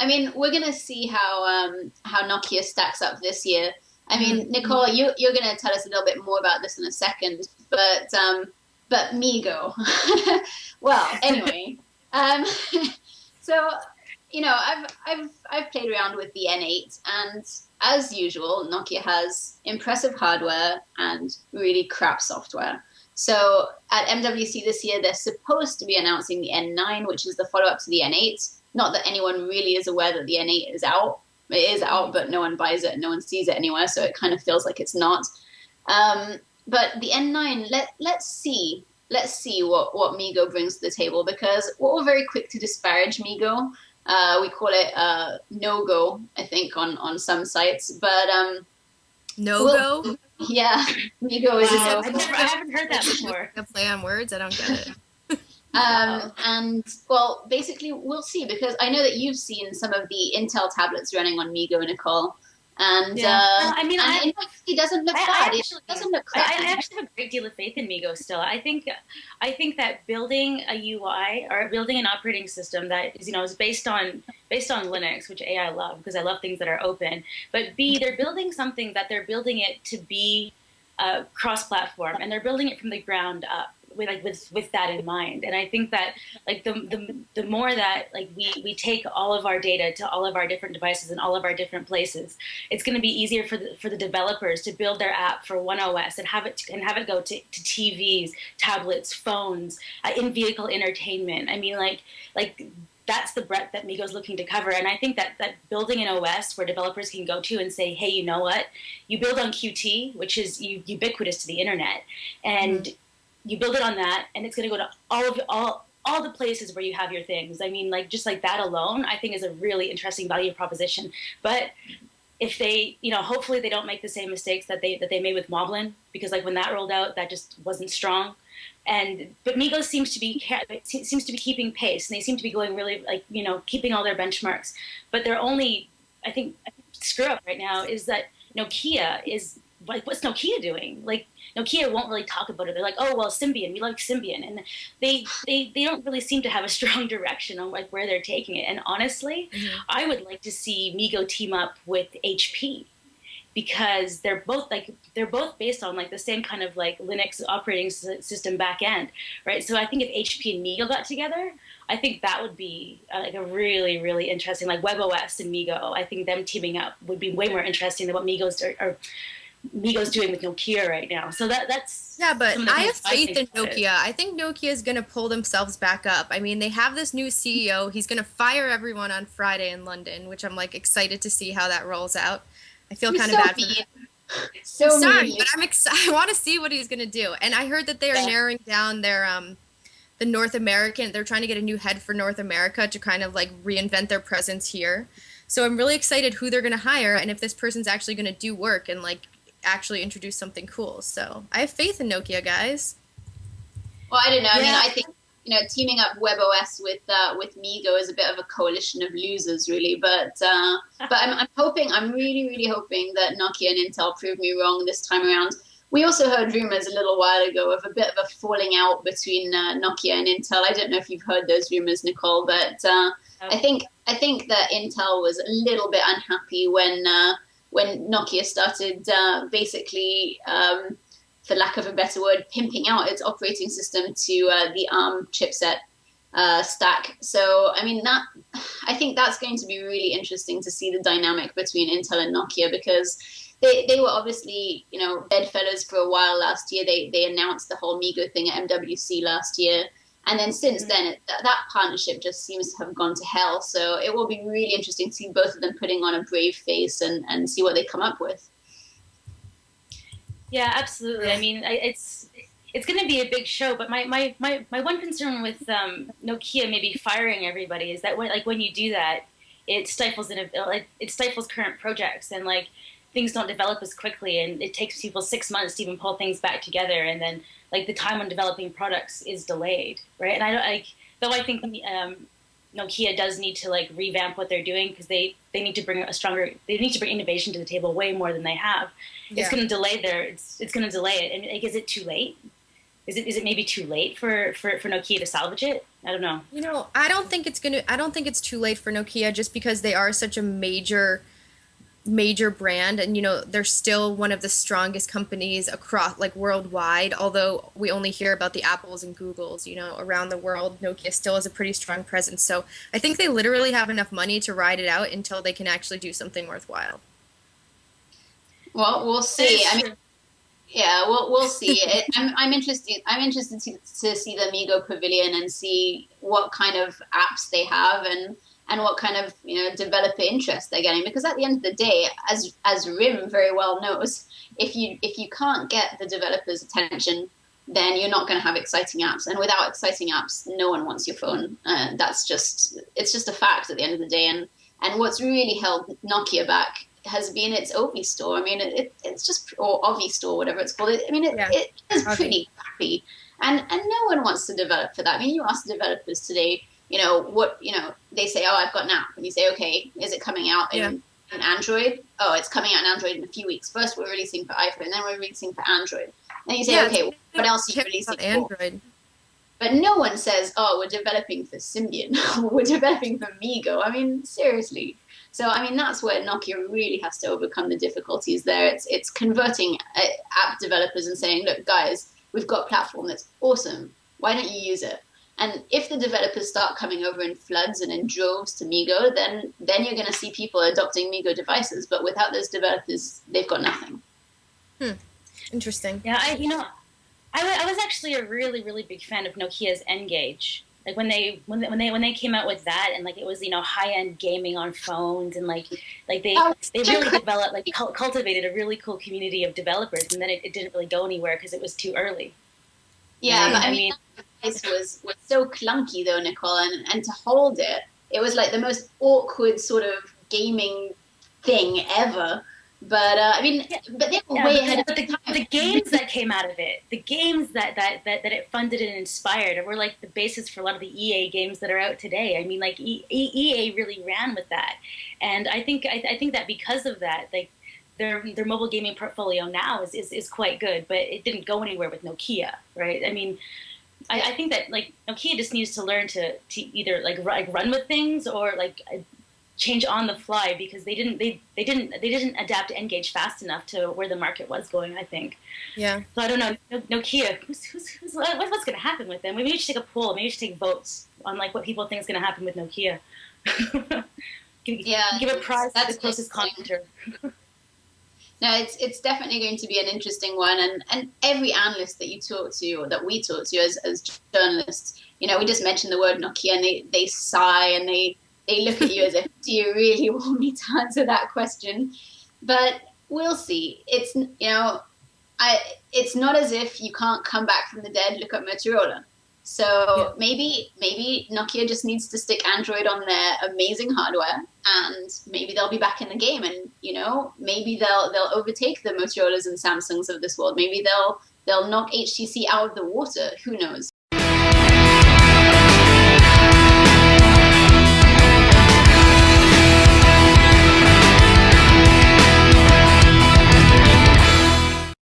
mean, we're gonna see how Nokia stacks up this year. I mean, Nicole, you're gonna tell us a little bit more about this in a second, but Meego. Well, anyway, um, so I've played around with the N8, and as usual, Nokia has impressive hardware and really crap software. So at MWC this year, they're supposed to be announcing the N9, which is the follow-up to the N8. Not that anyone really is aware that the N8 is out. It is out, but no one buys it, no one sees it anywhere, so it kind of feels like it's not. But the N9, let's see what Meego brings to the table, because we're all very quick to disparage Meego. We call it no-go, I think, on some sites, but no-go. Yeah, Meego is a no. I haven't heard that before. A play on words, I don't get it. And well, basically, we'll see, because I know that you've seen some of the Intel tablets running on Meego, Nicole. And no, I mean, it doesn't look bad. It doesn't look crappy. I actually have a great deal of faith in Meego still. I think that building a UI or building an operating system that is based on Linux, which A, I love because I love things that are open. But B, they're building something that they're building it to be cross-platform, and they're building it from the ground up. With that in mind. And I think that the more that we take all of our data to all of our different devices and all of our different places, it's going to be easier for the developers to build their app for one OS and have it go to TVs, tablets, phones, in-vehicle entertainment. I mean, that's the breadth that Meego's looking to cover. And I think that building an OS where developers can go to and say, hey, you know what? You build on Qt, which is ubiquitous to the internet, and you build it on that, and it's going to go to all the places where you have your things. I mean, just like that alone, I think is a really interesting value proposition. But if they, hopefully they don't make the same mistakes that they made with Moblin, because when that rolled out, that just wasn't strong. But Meego seems to be keeping pace, and they seem to be going really keeping all their benchmarks. But they're only, I think screw up right now is that Nokia is what's Nokia doing? Nokia won't really talk about it. They're like, oh, well, Symbian, we like Symbian. And they don't really seem to have a strong direction on where they're taking it. And honestly, I would like to see Meego team up with HP, because they're both based on the same kind of Linux operating system back end, right? So I think if HP and Meego got together, I think that would be a really, really interesting, WebOS and Meego. I think them teaming up would be way more interesting than what Meego's doing with Nokia right now. So that's but I have faith in Nokia. I think Nokia is going to pull themselves back up. I mean, they have this new CEO. He's going to fire everyone on Friday in London, which I'm excited to see how that rolls out. I feel kind of bad for him. So sorry, but I'm excited. I want to see what he's going to do. And I heard that they are narrowing down their the North American. They're trying to get a new head for North America to kind of reinvent their presence here. So I'm really excited who they're going to hire, and if this person's actually going to do work and actually introduce something cool. So I have faith in Nokia, guys. Well, I don't know. I mean, I think teaming up WebOS with Meego is a bit of a coalition of losers, really. But I'm really, really hoping that Nokia and Intel prove me wrong this time around. We also heard rumors a little while ago of a bit of a falling out between Nokia and Intel. I don't know if you've heard those rumors, Nicole, but I think that Intel was a little bit unhappy when Nokia started basically, for lack of a better word, pimping out its operating system to the ARM chipset stack. So, I mean, I think that's going to be really interesting to see the dynamic between Intel and Nokia, because they were obviously, bedfellows for a while last year. They announced the whole Meego thing at MWC last year. And then since then, that partnership just seems to have gone to hell. So it will be really interesting to see both of them putting on a brave face and see what they come up with. Yeah, absolutely. I mean, it's going to be a big show. But my one concern with Nokia maybe firing everybody is that when you do that, it stifles current projects, and things don't develop as quickly, and it takes people 6 months to even pull things back together, and then the time on developing products is delayed, right? And I think Nokia does need to revamp what they're doing, because they need to bring innovation to the table way more than they have. Yeah. It's going to delay it's going to delay it. And is it too late? Is it maybe too late for Nokia to salvage it? I don't know. I don't think it's too late for Nokia just because they are such a major brand, and they're still one of the strongest companies across, like, worldwide, although we only hear about the Apples and Googles around the world. Nokia still has a pretty strong presence, so I think they literally have enough money to ride it out until they can actually do something worthwhile. Well, we'll see. I mean, yeah, we'll see. I'm interested. I'm interested to see the Meego Pavilion and see what kind of apps they have, and what kind of developer interest they're getting. Because at the end of the day, as Rim very well knows, if you can't get the developers' attention, then you're not going to have exciting apps. And without exciting apps, no one wants your phone. It's just a fact at the end of the day. And what's really held Nokia back has been its Ovi store. I mean, it's just, or Ovi store, whatever it's called. It is pretty crappy, and no one wants to develop for that. I mean, you ask developers today, they say, oh, I've got an app, and you say, okay, is it coming out in Android? Oh, it's coming out in Android in a few weeks. First, we're releasing for iPhone, then we're releasing for Android. Then you say, okay, what else are you releasing for Android? But no one says, oh, we're developing for Symbian, or we're developing for Meego. I mean, seriously. So, I mean, that's where Nokia really has to overcome the difficulties there. It's converting app developers and saying, look, guys, we've got a platform that's awesome. Why don't you use it? And if the developers start coming over in floods and in droves to Meego, then you're going to see people adopting Meego devices. But without those developers, they've got nothing. Interesting. Yeah, I was actually a really, really big fan of Nokia's N-Gage. Like when they came out with that, and like it was high end gaming on phones, and like they really developed, like cultivated a really cool community of developers, and then it didn't really go anywhere because it was too early. Yeah, but I mean it was so clunky though, Nicole, and to hold it was like the most awkward sort of gaming thing ever. But I mean, but they were way ahead of the games that came out of it, the games that it funded and inspired, were like the basis for a lot of the EA games that are out today. I mean, like EA really ran with that, and I think that because of that, like their mobile gaming portfolio now is quite good, but it didn't go anywhere with Nokia, right? I mean, I think that like Nokia just needs to learn to either like run with things or like change on the fly, because they didn't adapt N-Gage fast enough to where the market was going, I think. Yeah. So I don't know, Nokia, what's going to happen with them? Maybe we should take a poll. Maybe we should take votes on like what people think is going to happen with Nokia. Give a prize to the closest commenter. No, it's definitely going to be an interesting one, and every analyst that you talk to, or that we talk to as journalists, we just mentioned the word Nokia, and they sigh, and they look at you as if, do you really want me to answer that question? But we'll see. It's it's not as if you can't come back from the dead. Look at Motorola. So maybe Nokia just needs to stick Android on their amazing hardware, and maybe they'll be back in the game. And maybe they'll overtake the Motorolas and Samsungs of this world. Maybe they'll knock HTC out of the water. Who knows?